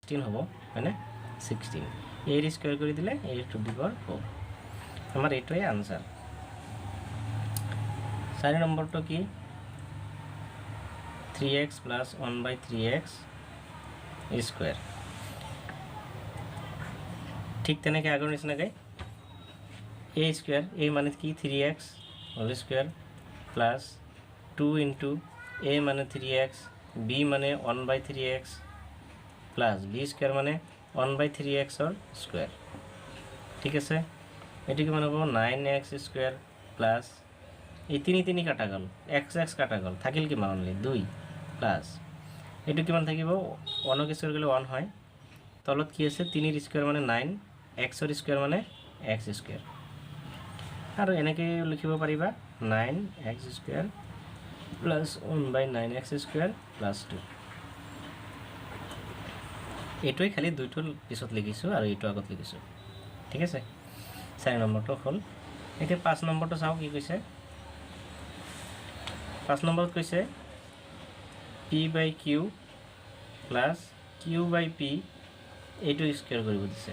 16 হ'ব হয়নে 16 এৰ স্কয়াৰ কৰি দিলে a টু দি পাৱাৰ 4 আমাৰ এইটোৱে আনসাৰ 4 নম্বৰটো কি 3x plus 1 by 3x square ঠিক তেনেকৈ আগৰ নিচিনাকৈ a square a মানে কি 3x whole square plus 2 into a মানে 3x b মানে 1 by 3x plus b square মানে 1 by 3x or square ঠিক আছে এটি কি মানে 9x square plus এই তিনি কাটা গল x কাটা গল থাকিল কি মান only 2 প্লাস এটু কিমান থাকিব 1 ক স্কয়ার করলে 1 হয় তলত কি আছে 3 এর স্কয়ার মানে 9 x এর স্কয়ার মানে x স্কয়ার আর এনেকে লিখিব পারিবা 9x স্কয়ার প্লাস 1 বাই 9x স্কয়ার প্লাস 2 এটুই খালি দুইটো পিছত লিখিছো আর এইটো আগত লিখিছো ঠিক আছে 4 নম্বৰটো হল এতিয়া 5 নম্বৰটো চাও কি কৈছে 5 নম্বৰত কৈছে p by q plus q by p এইটো স্কয়াৰ কৰিব দিছে